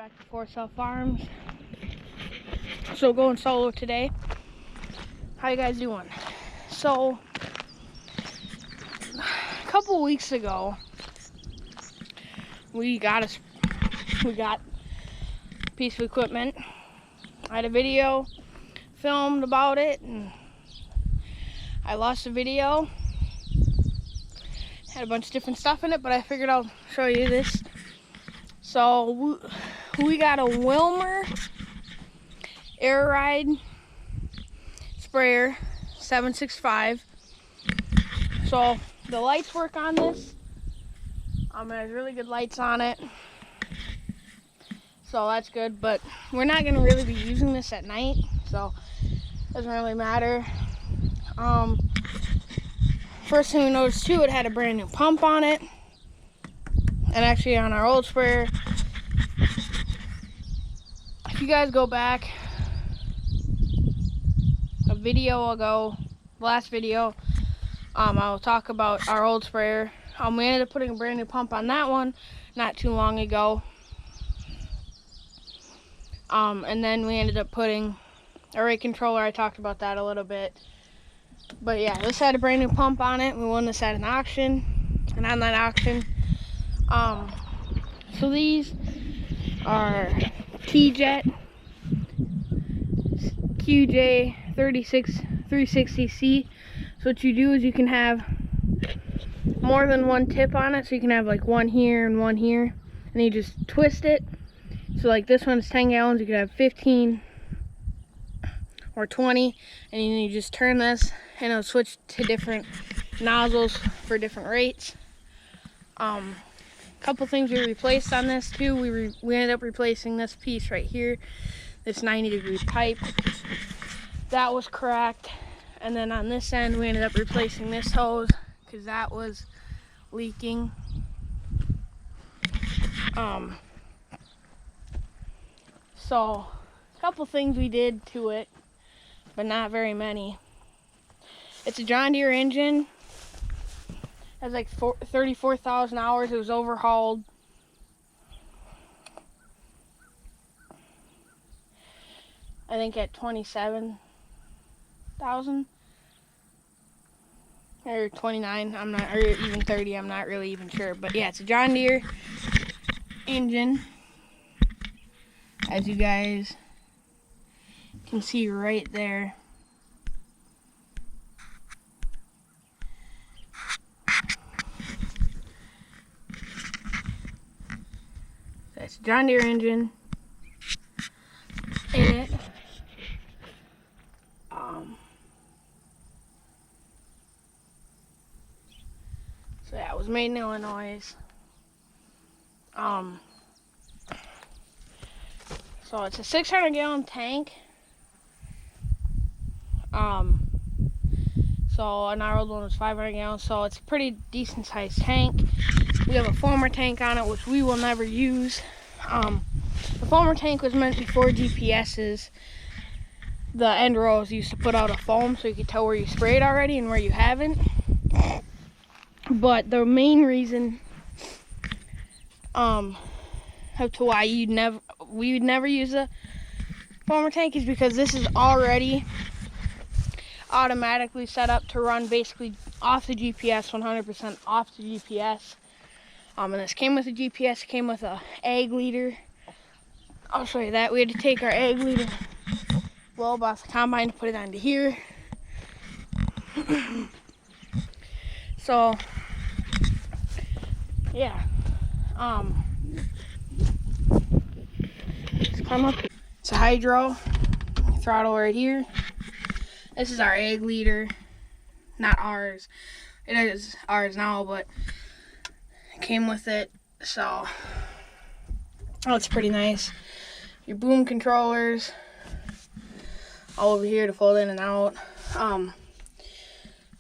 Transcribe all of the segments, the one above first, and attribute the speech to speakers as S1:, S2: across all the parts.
S1: back to For Sale Farms. So going solo today. How you guys doing? So a couple weeks ago we got a piece of equipment. I had a video filmed about it and I lost the video. Had a bunch of different stuff in it, but I figured I'll show you this. So we got a Willmar air ride sprayer 765. So the lights work on this. It has really good lights on it, so that's good. But we're not gonna really be using this at night, so it doesn't really matter. First thing we noticed too, it had a brand new pump on it. And actually on our old sprayer, if you guys go back a video ago, last video, I'll talk about our old sprayer. We ended up putting a brand new pump on that one not too long ago. And then we ended up putting a rate controller. I talked about that a little bit. But yeah, this had a brand new pump on it. We won this at an auction. And on that auction, so these are T-Jet QJ 360C. So what you do is you can have more than one tip on it. So you can have like one here and one here. And you just twist it. So like this one's 10 gallons. You could have 15 or 20. And then you just turn this and it'll switch to different nozzles for different rates. Couple things we replaced on this too. We ended up replacing this piece right here, this 90-degree pipe that was cracked, and then on this end we ended up replacing this hose because that was leaking. So a couple things we did to it, but not very many. It's a John Deere engine. Has like 34,000 hours. It was overhauled. I think at 27,000 or 29. I'm not, or even 30. I'm not really even sure. But yeah, it's a John Deere engine, as you guys can see right there. It's a John Deere engine in it. So yeah, it was made in Illinois. So it's a 600-gallon tank. So and our old one was 500 gallons. So it's a pretty decent sized tank. We have a foamer tank on it, which we will never use. The foamer tank was meant before GPSs. The end rows used to put out a foam so you could tell where you sprayed already and where you haven't. But the main reason as to why we would never use a foamer tank is because this is already automatically set up to run basically off the GPS, 100% off the GPS. And this came with a GPS, came with a ag leader. I'll show you that. We had to take our ag leader bulb off the combine to put it onto here. So, yeah. Just come up. It's a hydro throttle right here. This is our ag leader. Not ours. It is ours now, but it came with it. So, oh, it's pretty nice. Your boom controllers all over here to fold in and out. So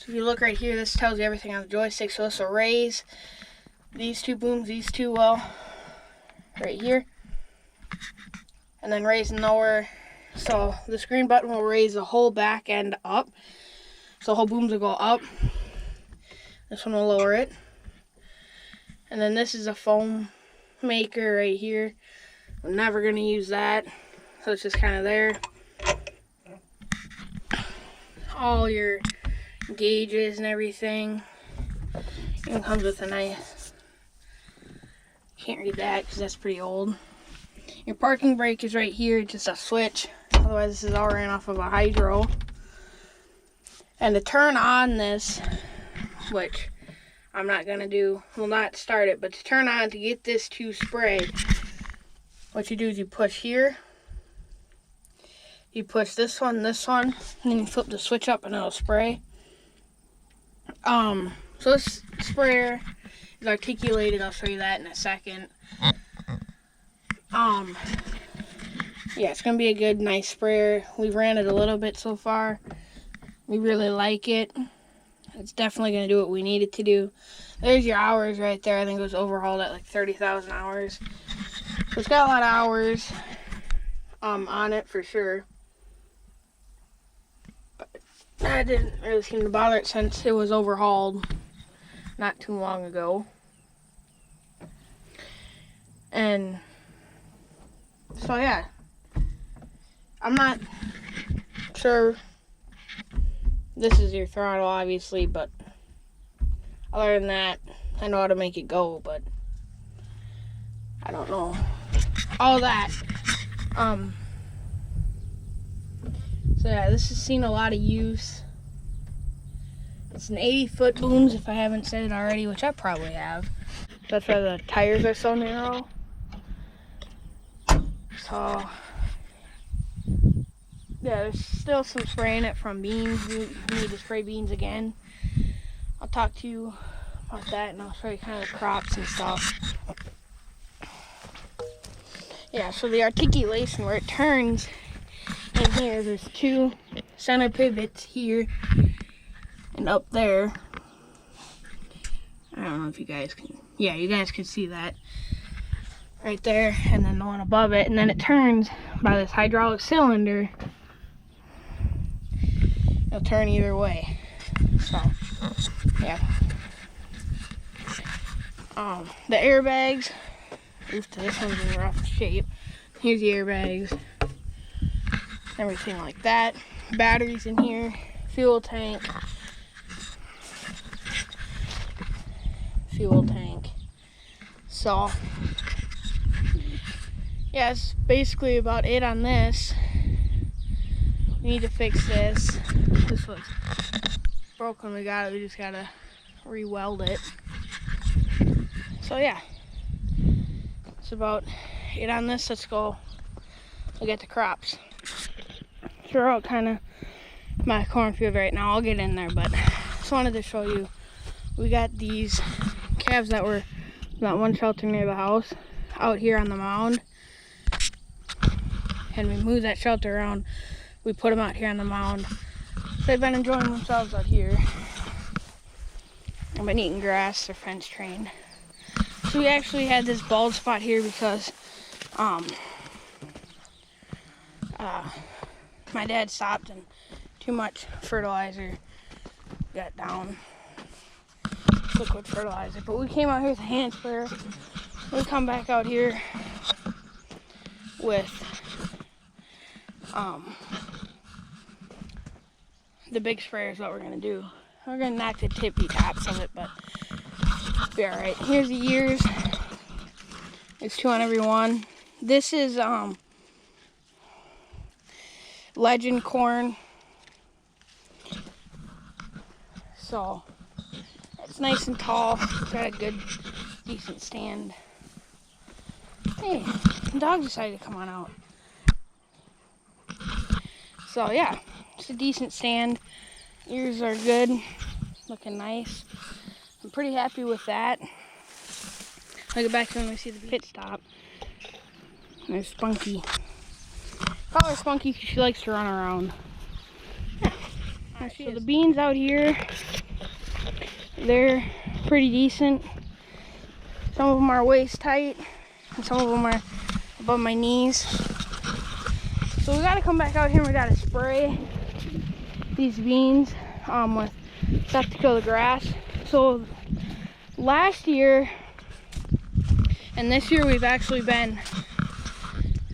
S1: if you look right here, this tells you everything on the joystick. So this will raise these two booms, these two will right here, and then raise and lower. So this green button will raise the whole back end up. So the whole booms will go up. This one will lower it. And then this is a foam maker right here. I'm never gonna use that, so it's just kind of there. All your gauges and everything. It comes with a nice, can't read that because that's pretty old. Your parking brake is right here, just a switch. Otherwise this is all ran off of a hydro. And to turn on this, which I'm not gonna do, will not start it, but to turn on, to get this to spray, what you do is you push here, you push this one, and then you flip the switch up and it'll spray. So this sprayer is articulated. I'll show you that in a second. Yeah, it's gonna be a good, nice sprayer. We've ran it a little bit so far. We really like it. It's definitely gonna do what we need it to do. There's your hours right there. I think it was overhauled at like 30,000 hours. So it's got a lot of hours on it for sure. But I didn't really seem to bother it since it was overhauled not too long ago. And so yeah, I'm not sure. This is your throttle obviously, but other than that, I know how to make it go, but I don't know all that. So yeah, this has seen a lot of use. It's an 80-foot booms, if I haven't said it already, which I probably have. That's why the tires are so narrow. So yeah, there's still some spraying it from beans. We need to spray beans again. I'll talk to you about that, and I'll show you kind of the crops and stuff. Yeah, so the articulation where it turns in here, there's two center pivots here and up there. I don't know if you guys can, yeah, you guys can see that right there, and then the one above it, and then it turns by this hydraulic cylinder. It'll turn either way. So yeah, the airbags, oof, this one's in rough shape. Here's the airbags, everything like that. Batteries in here, fuel tank. So yeah, that's basically about it on this. We need to fix this. This was broken. We just gotta re-weld it. So yeah, that's about it on this. Let's go look at the crops. So we're out kind of my cornfield right now. I'll get in there, but just wanted to show you. We got these calves that were that one shelter near the house out here on the mound, and we moved that shelter around. We put them out here on the mound. They've been enjoying themselves out here. I've been eating grass. They're fence trained. So we actually had this bald spot here because my dad stopped and too much fertilizer got down. Liquid fertilizer. But we came out here with a hand sprayer. We come back out here with the big sprayer is what we're gonna do. We're gonna knock the tippy tops of it, but it'll be alright. Here's the ears. There's 2 on every one. This is legend corn. So it's nice and tall. Got a good, decent stand. Hey, the dog decided to come on out. So yeah, it's a decent stand. Ears are good, looking nice. I'm pretty happy with that. I'll get back to when we see the pit stop. There's Spunky. Call her Spunky because she likes to run around. Yeah. Right, so the beans out here, they're pretty decent. Some of them are waist height, and some of them are above my knees. So we gotta come back out here and we gotta spray these beans with stuff to kill the grass. So last year and this year we've actually been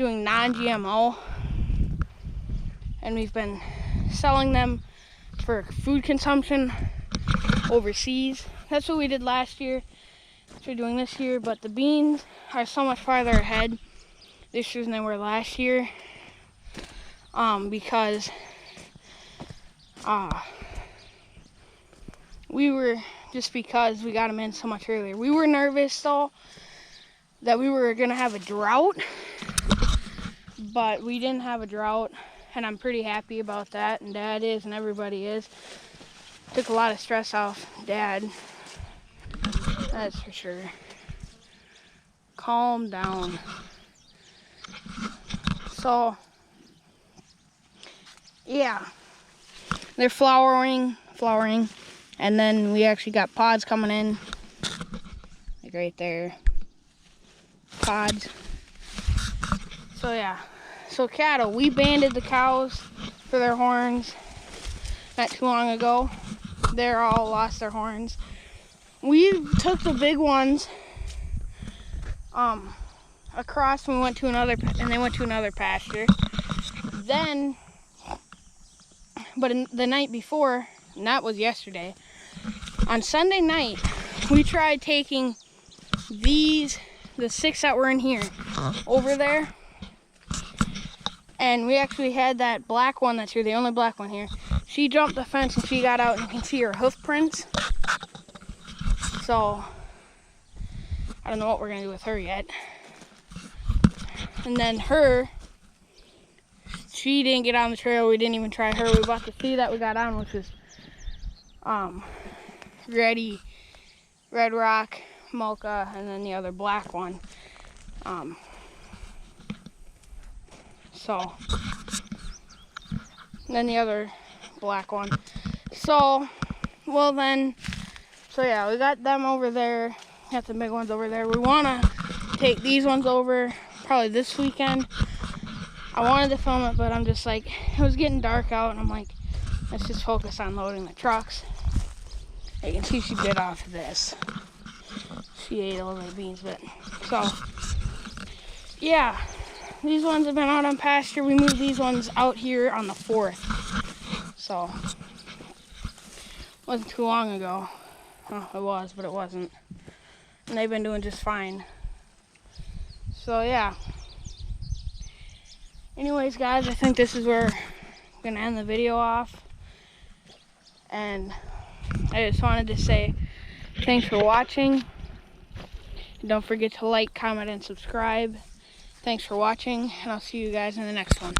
S1: doing non-GMO, and we've been selling them for food consumption overseas. That's what we did last year. That's what we're doing this year, but the beans are so much farther ahead this year than they were last year, because because we got them in so much earlier. We were nervous though that we were gonna have a drought, but we didn't have a drought, and I'm pretty happy about that, and Dad is, and everybody is. Took a lot of stress off Dad, that's for sure. Calm down. So yeah, they're flowering, and then we actually got pods coming in, like right there, pods. So yeah, so cattle, we banded the cows for their horns not too long ago. They're all lost their horns. We took the big ones across, and we went to another, and they went to another pasture. Then, but the night before, and that was yesterday, on Sunday night, we tried taking the 6 that were in here over there, and we actually had that black one that's here, the only black one here. She jumped the fence and she got out, and you can see her hoof prints. So I don't know what we're gonna do with her yet. And then she didn't get on the trail. We didn't even try her. We bought the feed that we got on, which was Red Rock, Mocha, and then the other black one. Then the other black one. So yeah, we got them over there. Got the big ones over there. We want to take these ones over probably this weekend. I wanted to film it, but I'm just like, it was getting dark out, and I'm like, let's just focus on loading the trucks. You can see she bit off of this. She ate all the beans, but so yeah, these ones have been out on pasture. We moved these ones out here on the 4th, so wasn't too long ago. Oh, it was, but it wasn't. And they've been doing just fine. So yeah. Anyways, guys, I think this is where I'm gonna end the video off. And I just wanted to say thanks for watching. Don't forget to like, comment, and subscribe. Thanks for watching, and I'll see you guys in the next one.